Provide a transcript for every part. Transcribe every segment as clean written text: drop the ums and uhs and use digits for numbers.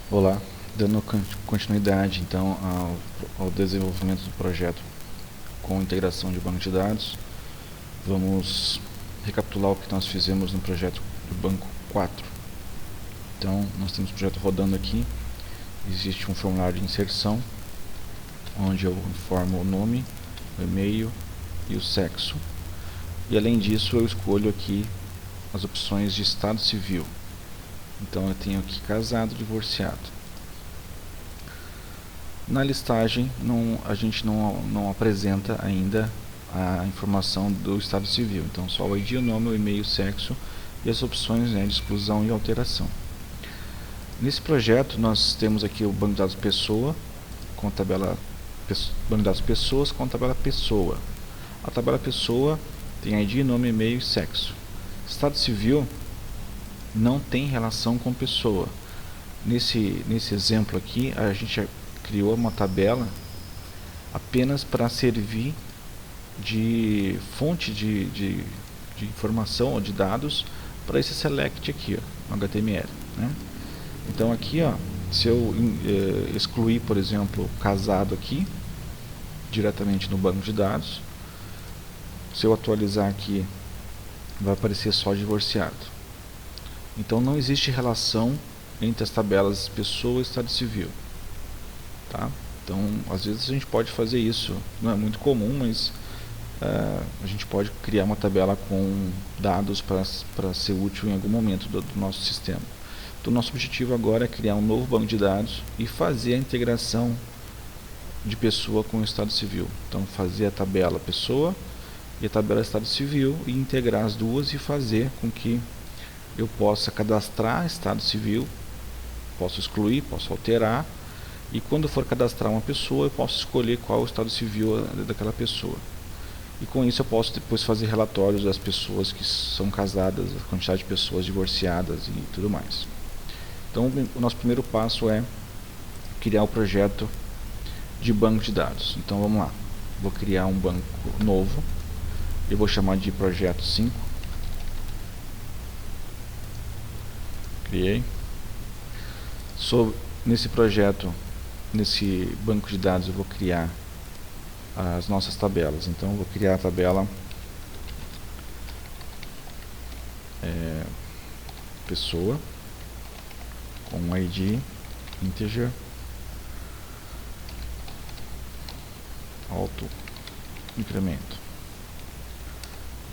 Olá, dando continuidade então ao desenvolvimento do projeto com integração de banco de dados, vamos recapitular o que nós fizemos no projeto do banco 4. Então, nós temos o projeto rodando aqui, existe um formulário de inserção, onde eu informo o nome, o e-mail e o sexo, e além disso eu escolho aqui as opções de estado civil. Então eu tenho aqui casado, divorciado. Na listagem a gente não apresenta ainda a informação do estado civil, então só o ID, o nome, o e-mail, o sexo e as opções, de exclusão e alteração. Nesse projeto nós temos aqui o banco de dados pessoa com a tabela banco de dados pessoas com a tabela pessoa. A tabela pessoa tem ID, nome, e-mail e sexo. Estado civil não tem relação com pessoa. Nesse exemplo aqui, a gente criou uma tabela apenas para servir de fonte de informação ou de dados para esse select aqui, ó, no HTML, né? Então aqui, ó, se eu excluir, por exemplo, casado aqui, diretamente no banco de dados, se eu atualizar aqui, vai aparecer só divorciado. Então não existe relação entre as tabelas pessoa e estado civil, tá? Então às vezes a gente pode fazer isso, não é muito comum, mas a gente pode criar uma tabela com dados para ser útil em algum momento do nosso sistema. Então nosso objetivo agora é criar um novo banco de dados e fazer a integração de pessoa com o estado civil. Então fazer a tabela pessoa e a tabela estado civil e integrar as duas e fazer com que eu possa cadastrar estado civil, posso excluir, posso alterar, e quando for cadastrar uma pessoa eu posso escolher qual é o estado civil daquela pessoa. E com isso eu posso depois fazer relatórios das pessoas que são casadas, a quantidade de pessoas divorciadas e tudo mais. Então o nosso primeiro passo é criar o projeto de banco de dados. Então vamos lá, vou criar um banco novo, eu vou chamar de projeto 5. Criei. Nesse projeto, nesse banco de dados, eu vou criar as nossas tabelas. Então eu vou criar a tabela pessoa com ID integer auto incremento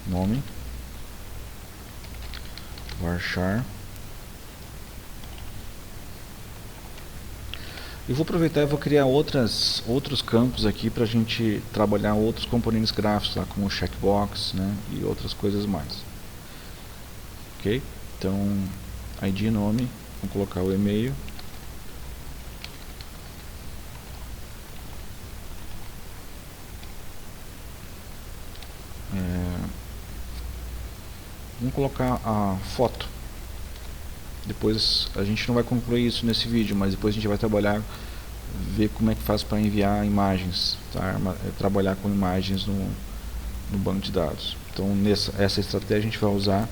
nome varchar. Eu vou aproveitar e vou criar outros campos aqui para a gente trabalhar outros componentes gráficos, lá, como o checkbox, né, e outras coisas mais. Ok? Então, ID, nome, vou colocar o e-mail. Vamos colocar a foto. Depois a gente não vai concluir isso nesse vídeo, mas depois a gente vai trabalhar, ver como é que faz para enviar imagens, tá? Trabalhar com imagens no banco de dados. Então essa estratégia a gente vai usar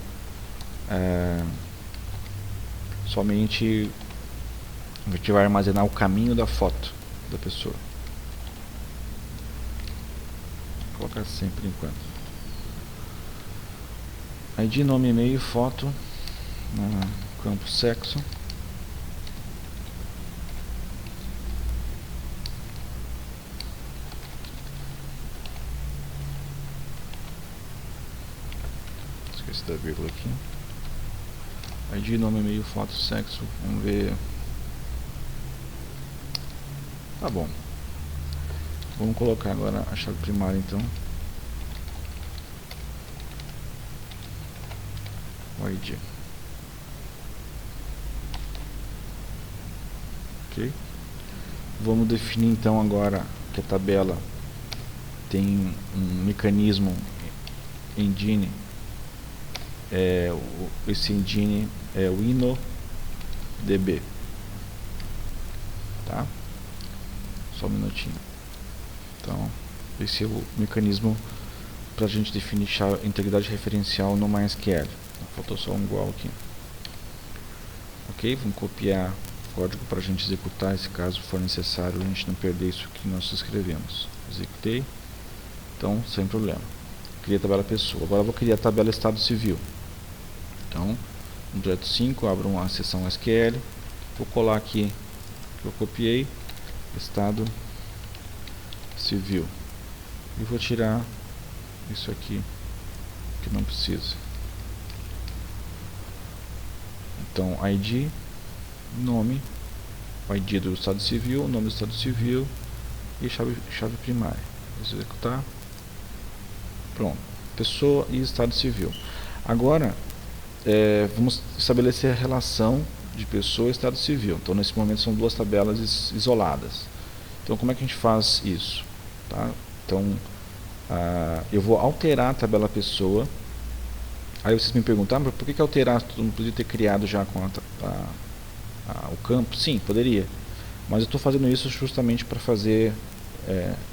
somente, a gente vai armazenar o caminho da foto da pessoa. Vou colocar assim por enquanto. ID, nome, e-mail, foto, campo sexo. Esqueci da vírgula aqui. ID, nome, e-mail, foto, sexo. Vamos ver. Tá bom. Vamos colocar agora a chave primária então. O ID. Ok. Vamos definir então agora que a tabela tem um mecanismo engine. Esse engine é o InnoDB, tá? Só um minutinho. Então esse é o mecanismo para a gente definir integridade referencial no MySQL. Faltou só um igual aqui. Ok, vamos copiar código para a gente executar, se caso for necessário, a gente não perder isso que nós escrevemos. Executei, então sem problema. Criei a tabela pessoa. Agora eu vou criar a tabela estado civil. Então, no projeto 5, abro uma seção SQL, vou colar aqui que eu copiei, estado civil, e vou tirar isso aqui que não precisa. Então, ID, nome, o ID do estado civil, nome do estado civil e chave primária. Executar. Pronto. Pessoa e estado civil. Agora, vamos estabelecer a relação de pessoa e estado civil. Então, nesse momento, são duas tabelas isoladas. Então, como é que a gente faz isso? Tá? Então, eu vou alterar a tabela pessoa. Aí vocês me perguntam, por que alterar? Tu não podia ter criado já com o campo? Sim, poderia. Mas eu estou fazendo isso justamente para fazer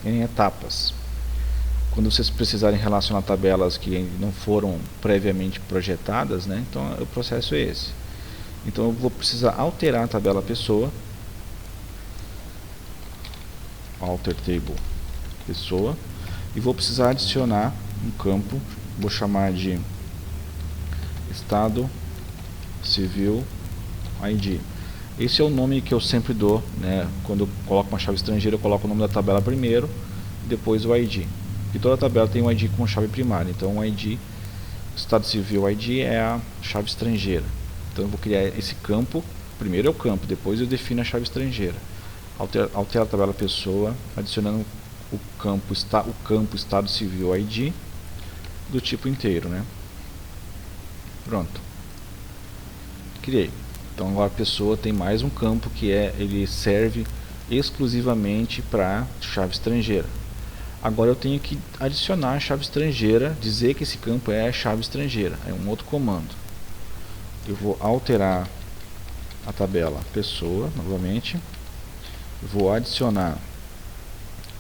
em etapas. Quando vocês precisarem relacionar tabelas que não foram previamente projetadas, né, então o processo é esse. Então eu vou precisar alterar a tabela pessoa. Alter table pessoa. E vou precisar adicionar um campo, vou chamar de estado civil ID. Esse é o nome que eu sempre dou, né? Quando eu coloco uma chave estrangeira, eu coloco o nome da tabela primeiro, depois o ID. E toda tabela tem um ID como chave primária. Então o ID, estado civil ID, é a chave estrangeira. Então eu vou criar esse campo. Primeiro é o campo, depois eu defino a chave estrangeira. Altera a tabela pessoa, adicionando o campo estado civil ID do tipo inteiro, né? Pronto. Criei. Então agora a pessoa tem mais um campo que ele serve exclusivamente para chave estrangeira. Agora eu tenho que adicionar a chave estrangeira, dizer que esse campo é a chave estrangeira. É um outro comando. Eu vou alterar a tabela pessoa novamente. Eu vou adicionar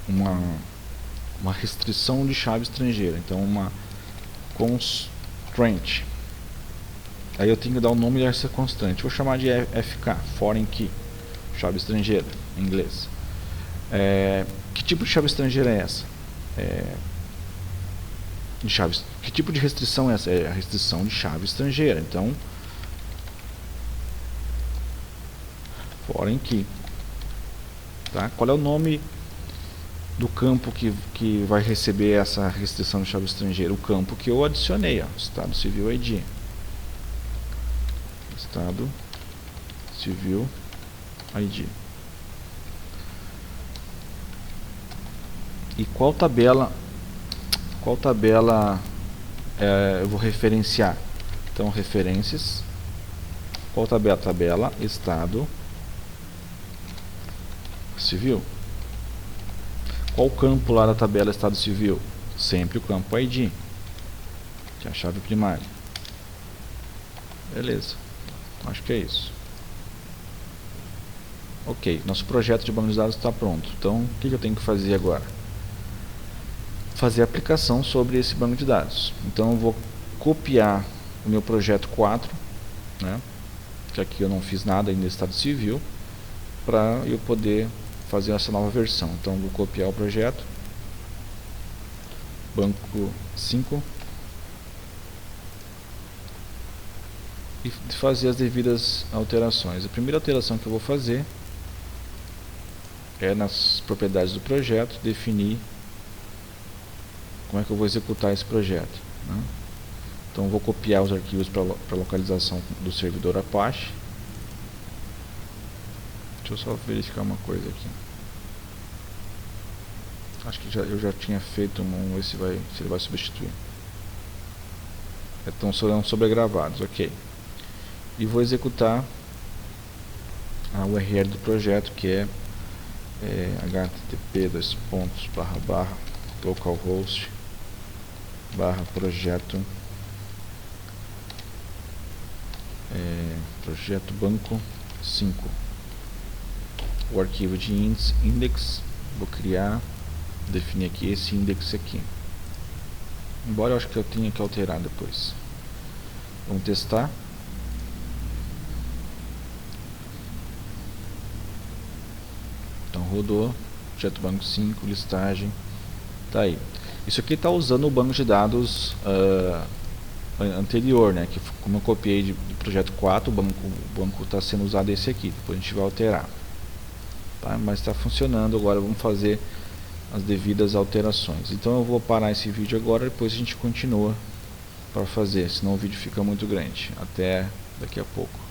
uma restrição de chave estrangeira. Então uma constraint. Aí eu tenho que dar o nome dessa constante. Vou chamar de FK, Foreign Key, chave estrangeira, em inglês. Que tipo de chave estrangeira é essa? Que tipo de restrição é essa? É a restrição de chave estrangeira. Então, Foreign Key. Tá? Qual é o nome do campo que vai receber essa restrição de chave estrangeira? O campo que eu adicionei, ó, estado civil ID. Estado civil ID. E qual tabela eu vou referenciar? Então, referências. Qual tabela? Tabela estado civil. Qual campo lá da tabela estado civil? Sempre o campo ID, que é a chave primária. Beleza. Acho que é isso. Ok, nosso projeto de banco de dados está pronto. Então, o que eu tenho que fazer agora? Fazer a aplicação sobre esse banco de dados. Então, eu vou copiar o meu projeto 4, né, que aqui eu não fiz nada ainda no estado civil, para eu poder fazer essa nova versão. Então, eu vou copiar o projeto, banco 5, e fazer as devidas alterações. A primeira alteração que eu vou fazer é nas propriedades do projeto, definir como é que eu vou executar esse projeto, né? Então eu vou copiar os arquivos para localização do servidor Apache. Deixa eu só verificar uma coisa aqui. Acho que eu já tinha feito vamos ver se ele vai substituir. Então serão sobregravados, ok. E vou executar a URL do projeto, que é http://localhost projeto projeto banco 5. O arquivo de index, vou criar, definir aqui esse index aqui, embora eu acho que eu tenha que alterar depois. Vamos testar. Então rodou, projeto banco 5, listagem, tá aí. Isso aqui está usando o banco de dados anterior, né? Que como eu copiei do projeto 4, o banco está sendo usado esse aqui. Depois a gente vai alterar, tá? Mas está funcionando. Agora vamos fazer as devidas alterações. Então eu vou parar esse vídeo agora, depois a gente continua para fazer, senão o vídeo fica muito grande. Até daqui a pouco.